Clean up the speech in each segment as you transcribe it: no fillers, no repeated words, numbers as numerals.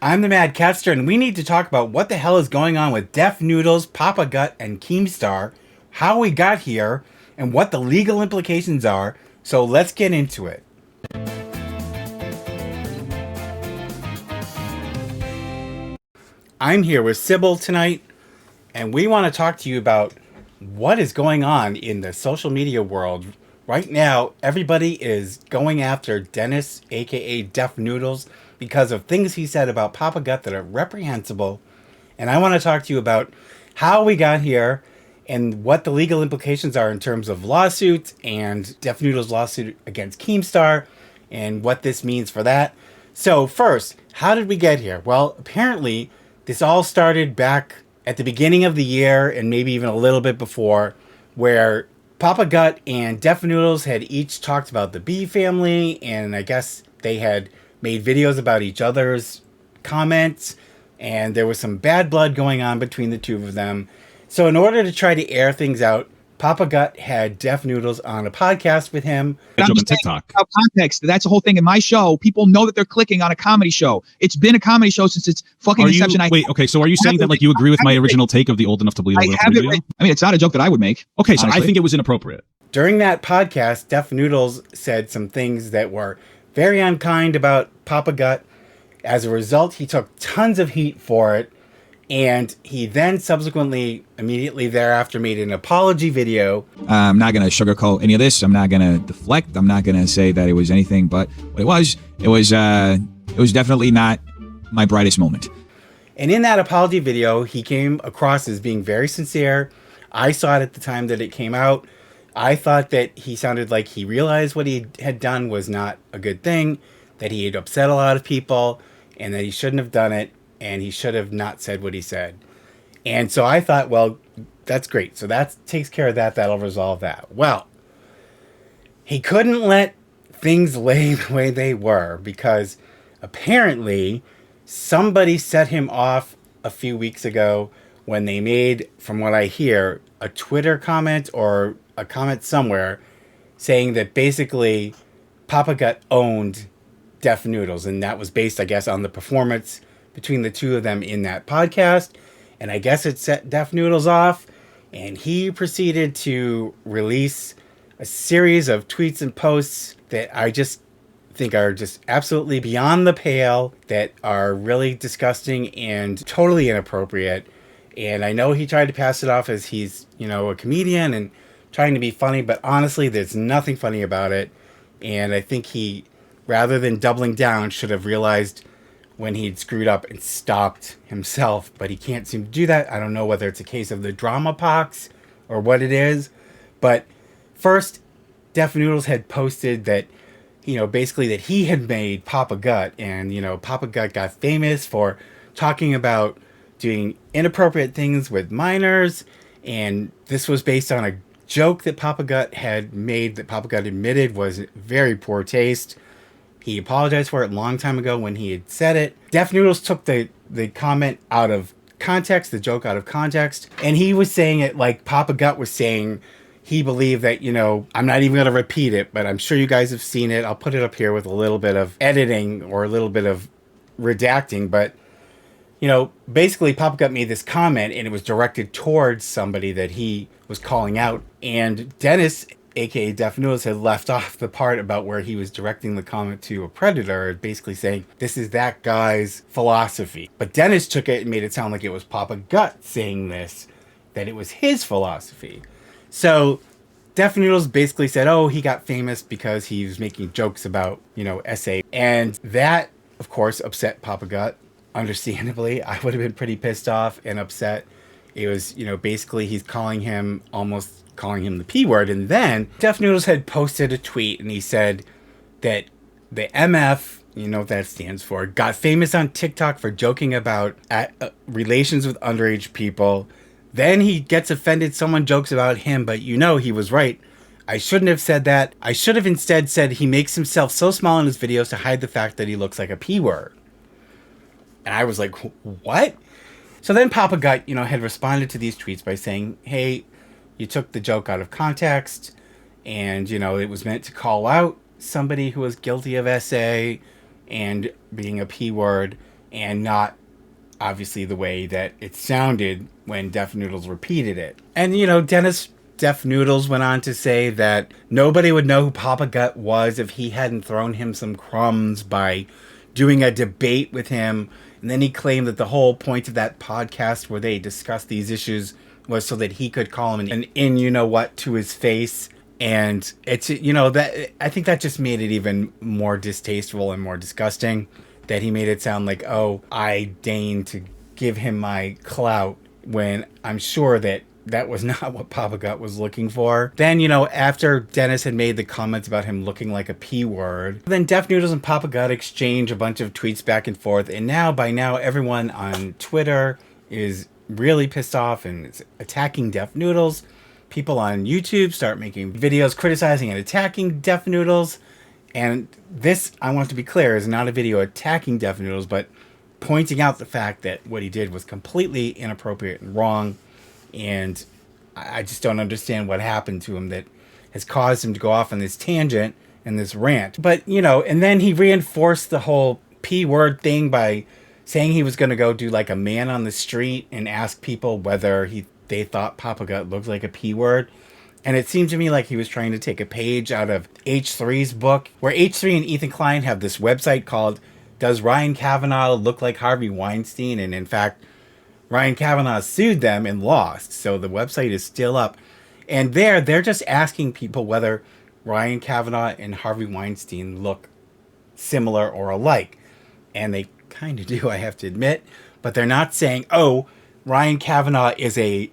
I'm the MadCatster, and we need to talk about what the hell is going on with Def Noodles, papagut, and Keemstar, how we got here, and what the legal implications are. So let's get into it. I'm here with Sybil tonight, and we want to talk to you about what is going on in the social media world. Right now, everybody is going after Dennis, aka Def Noodles, because of things he said about Papa Gut that are reprehensible. And I want to talk to you about how we got here and what the legal implications are in terms of lawsuits and Def Noodles' lawsuit against Keemstar and what this means for that. So, first, how did we get here? Well, apparently, this all started back at the beginning of the year and maybe even a little bit before, where Papa Gut and Def Noodles had each talked about the Bee family, and I guess they had made videos about each other's comments, and there was some bad blood going on between the two of them. So, in order to try to air things out, Papa Gut had Def Noodles on a podcast with him. And I'm just saying, about context. That's the whole thing in my show. People know that they're clicking on a comedy show. It's been a comedy show since its fucking inception. Wait, okay, so are you saying that like you agree with my original take of the old enough to believe? I mean, it's not a joke that I would make. Okay, so honestly, I think it was inappropriate. During that podcast, Def Noodles said some things that were very unkind about Papa Gut. As a result, he took tons of heat for it. And he then subsequently, immediately thereafter, made an apology video. I'm not going to sugarcoat any of this. I'm not going to deflect. I'm not going to say that it was anything but what it was. It was definitely not my brightest moment. And in that apology video, he came across as being very sincere. I saw it at the time that it came out. I thought that he sounded like he realized what he had done was not a good thing, that he had upset a lot of people, and that he shouldn't have done it. And he should have not said what he said. And so I thought, well, that's great. So that takes care of that. That'll resolve that. Well, he couldn't let things lay the way they were because apparently somebody set him off a few weeks ago when they made, from what I hear, a Twitter comment or a comment somewhere saying that basically Papa Gut owned Def Noodles. And that was based, I guess, on the performance between the two of them in that podcast. And I guess it set Def Noodles off. And he proceeded to release a series of tweets and posts that I just think are just absolutely beyond the pale, that are really disgusting and totally inappropriate. And I know he tried to pass it off as he's, a comedian and trying to be funny, but honestly, there's nothing funny about it. And I think he, rather than doubling down, should have realized when he'd screwed up and stopped himself, but he can't seem to do that. I don't know whether it's a case of the drama pox or what it is. But first, Def Noodles had posted that, basically that he had made Papa Gut, and, Papa Gut got famous for talking about doing inappropriate things with minors, and this was based on a joke that Papa Gut had made that Papa Gut admitted was very poor taste. He apologized for it a long time ago when he had said it. Def Noodles took the comment out of context, the joke out of context, and he was saying it like Papa Gut was saying he believed that, I'm not even going to repeat it, but I'm sure you guys have seen it. I'll put it up here with a little bit of editing or a little bit of redacting, but, basically Papa Gut made this comment and it was directed towards somebody that he was calling out. And Dennis, aka Def Noodles, had left off the part about where he was directing the comment to a predator, basically saying, this is that guy's philosophy. But Dennis took it and made it sound like it was Papa Gut saying this, that it was his philosophy. So Def Noodles basically said, oh, he got famous because he was making jokes about, SA. And that, of course, upset Papa Gut. Understandably, I would have been pretty pissed off and upset. It was, basically he's calling him the P word. And then Def Noodles had posted a tweet and he said that the MF, what that stands for, got famous on TikTok for joking about relations with underage people. Then he gets offended someone jokes about him, but he was right. I shouldn't have said that. I should have instead said he makes himself so small in his videos to hide the fact that he looks like a P word. And I was like, what? So then Papa Gut, had responded to these tweets by saying, hey, you took the joke out of context, and, it was meant to call out somebody who was guilty of SA and being a P word, and not obviously the way that it sounded when Deaf Noodles repeated it. And, Dennis Deaf Noodles went on to say that nobody would know who Papagut was if he hadn't thrown him some crumbs by doing a debate with him. And then he claimed that the whole point of that podcast where they discussed these issues was so that he could call him an in-you-know-what to his face. And it's, that I think that just made it even more distasteful and more disgusting, that he made it sound like, oh, I deigned to give him my clout, when I'm sure that that was not what Papagut was looking for. Then, after Dennis had made the comments about him looking like a P word, then Deaf Noodles and Papagut exchange a bunch of tweets back and forth. And by now, everyone on Twitter is really pissed off and is attacking Deaf Noodles. People on YouTube start making videos criticizing and attacking Deaf Noodles. And this, I want to be clear, is not a video attacking Deaf Noodles, but pointing out the fact that what he did was completely inappropriate and wrong. And I just don't understand what happened to him that has caused him to go off on this tangent and this rant. But, and then he reinforced the whole P word thing by saying he was going to go do like a man on the street and ask people whether they thought Papagut looked like a P word. And it seemed to me like he was trying to take a page out of H3's book, where H3 and Ethan Klein have this website called Does Ryan Kavanaugh Look Like Harvey Weinstein? And in fact, Ryan Kavanaugh sued them and lost. So the website is still up. And they're just asking people whether Ryan Kavanaugh and Harvey Weinstein look similar or alike. And they kind of do, I have to admit. But they're not saying, oh, Ryan Kavanaugh is a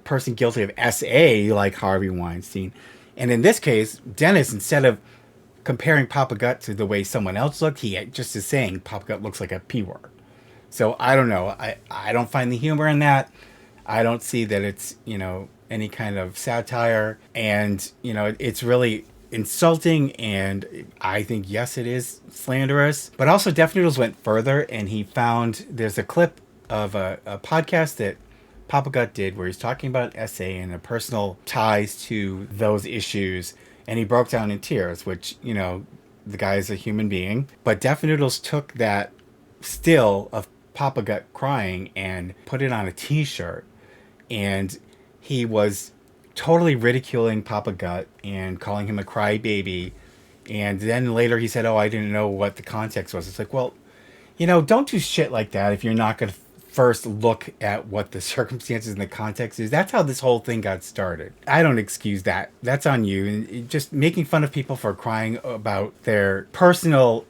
person guilty of SA like Harvey Weinstein. And in this case, Dennis, instead of comparing Papagut to the way someone else looked, he just is saying Papagut looks like a P word. So I don't know. I don't find the humor in that. I don't see that it's, any kind of satire. And, it's really insulting. And I think, yes, it is slanderous. But also Deaf Noodles went further, and he found there's a clip of a podcast that Papagut did where he's talking about SA and the personal ties to those issues. And he broke down in tears, which, the guy is a human being. But Deaf Noodles took that still of Papagut crying and put it on a t-shirt, and he was totally ridiculing Papagut and calling him a crybaby. And then later he said, oh, I didn't know what the context was. It's like, well, don't do shit like that if you're not going to first look at what the circumstances and the context is. That's how this whole thing got started. I don't excuse that. That's on you. And just making fun of people for crying about their personal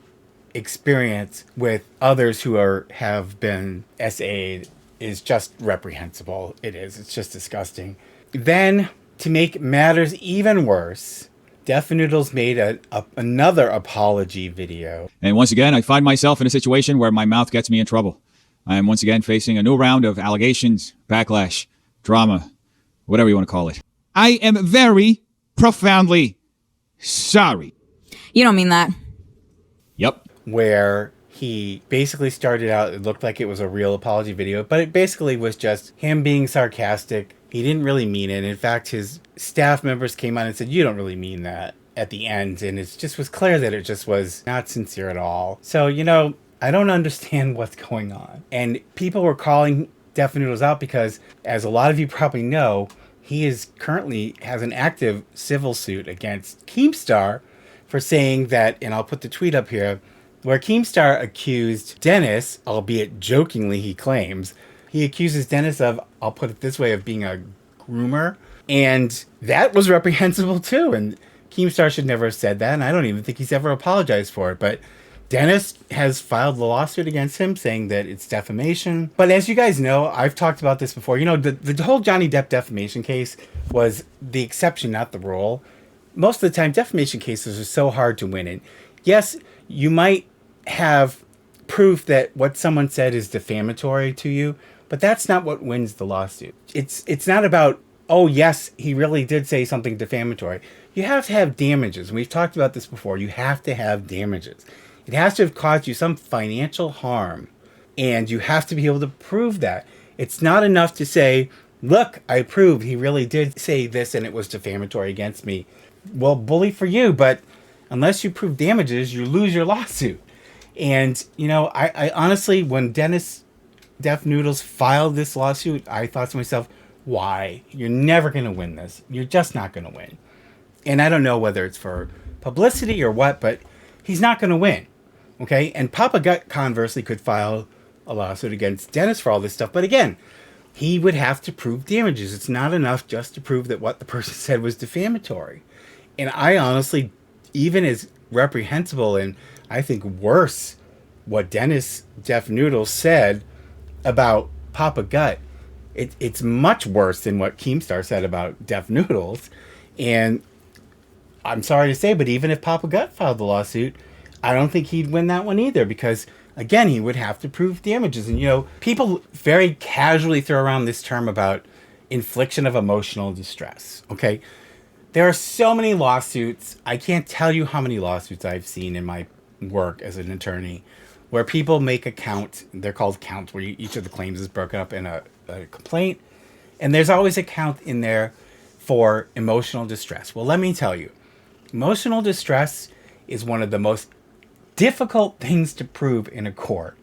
experience with others who have been SA'd is just reprehensible. It is. It's just disgusting. Then, to make matters even worse, Deaf Noodles made another apology video. And once again, I find myself in a situation where my mouth gets me in trouble. I am once again facing a new round of allegations, backlash, drama, whatever you want to call it. I am very profoundly sorry. You don't mean that. Yep. Where he basically started out, it looked like it was a real apology video, but it basically was just him being sarcastic. He didn't really mean it. In fact, his staff members came on and said, you don't really mean that at the end. And it just was clear that it just was not sincere at all. So, I don't understand what's going on. And people were calling Deaf Noodles out because, as a lot of you probably know, he currently has an active civil suit against Keemstar for saying that, and I'll put the tweet up here, where Keemstar accused Dennis, albeit jokingly he claims, he accuses Dennis of, I'll put it this way, of being a groomer. And that was reprehensible too. And Keemstar should never have said that. And I don't even think he's ever apologized for it. But Dennis has filed a lawsuit against him saying that it's defamation. But as you guys know, I've talked about this before. The whole Johnny Depp defamation case was the exception, not the rule. Most of the time, defamation cases are so hard to win. And yes, you might have proof that what someone said is defamatory to you, but that's not what wins the lawsuit. It's not about, oh yes, he really did say something defamatory. You have to have damages. We've talked about this before. You have to have damages. It has to have caused you some financial harm, and you have to be able to prove that. It's not enough to say, look, I proved he really did say this and it was defamatory against me. Well, bully for you, but unless you prove damages, you lose your lawsuit. And, you know, I honestly, when Def Noodles filed this lawsuit, I thought to myself, why? You're never going to win this. You're just not going to win. And I don't know whether it's for publicity or what, but he's not going to win. Okay? And Papa Gut, conversely, could file a lawsuit against Dennis for all this stuff. But again, he would have to prove damages. It's not enough just to prove that what the person said was defamatory. And I honestly, even as reprehensible and I think worse, what Def Noodles said about Papa Gut, it's much worse than what Keemstar said about Def Noodles. And I'm sorry to say, but even if Papa Gut filed the lawsuit, I don't think he'd win that one either, because again, he would have to prove damages. And, you know, people very casually throw around this term about infliction of emotional distress. Okay. There are so many lawsuits. I can't tell you how many lawsuits I've seen in my work as an attorney where people make a count. They're called counts, where each of the claims is broken up in a complaint. And there's always a count in there for emotional distress. Well, let me tell you, emotional distress is one of the most difficult things to prove in a court.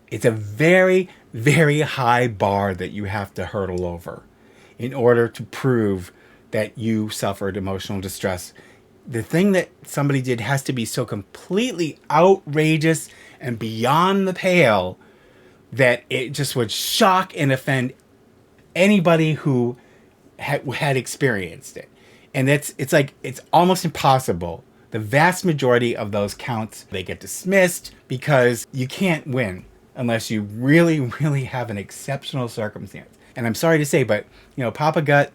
It's a very, very high bar that you have to hurdle over in order to prove that you suffered emotional distress. The thing that somebody did has to be so completely outrageous and beyond the pale that it just would shock and offend anybody who had experienced it. And it's almost impossible. The vast majority of those counts, they get dismissed because you can't win unless you really, really have an exceptional circumstance. And I'm sorry to say, but, you know, Papa Gut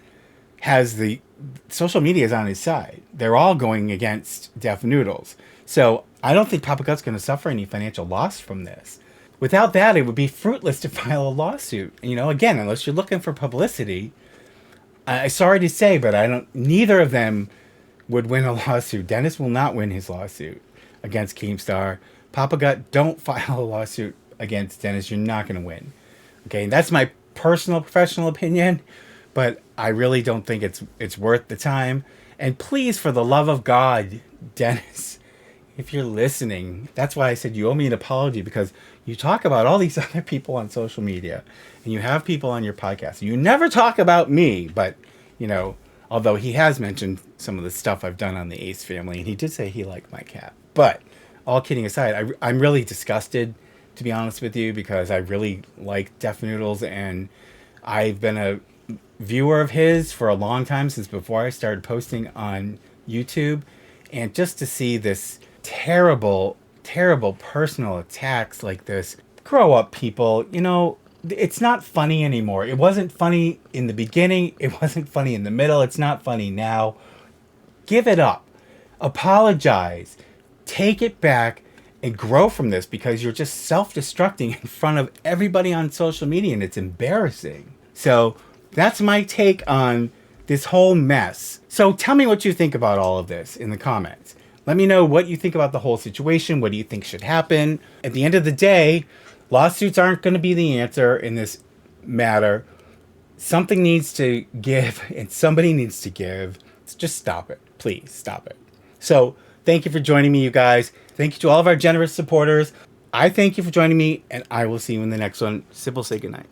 has the social media is on his side. They're all going against Def Noodles. So I don't think Papa Gut's going to suffer any financial loss from this. Without that, it would be fruitless to file a lawsuit. You know, again, unless you're looking for publicity. I'm sorry to say, but neither of them would win a lawsuit. Dennis will not win his lawsuit against Keemstar. Papa Gut, don't file a lawsuit against Dennis. You're not going to win. Okay, and that's my personal professional opinion, but I really don't think it's worth the time. And please, for the love of God, Dennis, if you're listening, that's why I said you owe me an apology, because you talk about all these other people on social media and you have people on your podcast. You never talk about me, but, you know, although he has mentioned some of the stuff I've done on the Ace family, and he did say he liked my cat. But all kidding aside, I'm really disgusted, to be honest with you, because I really like Def Noodles, and I've been a viewer of his for a long time, since before I started posting on YouTube. And just to see this terrible, terrible personal attacks like this, grow up, people. You know, it's not funny anymore. It wasn't funny in the beginning. It wasn't funny in the middle. It's not funny now. Give it up. Apologize. Take it back and grow from this, because you're just self-destructing in front of everybody on social media, and it's embarrassing. So that's my take on this whole mess. So tell me what you think about all of this in the comments. Let me know what you think about the whole situation. What do you think should happen? At the end of the day, lawsuits aren't going to be the answer in this matter. Something needs to give, and somebody needs to give. Just stop it. Please stop it. So thank you for joining me, you guys. Thank you to all of our generous supporters. I thank you for joining me, and I will see you in the next one. Sybil, say goodnight.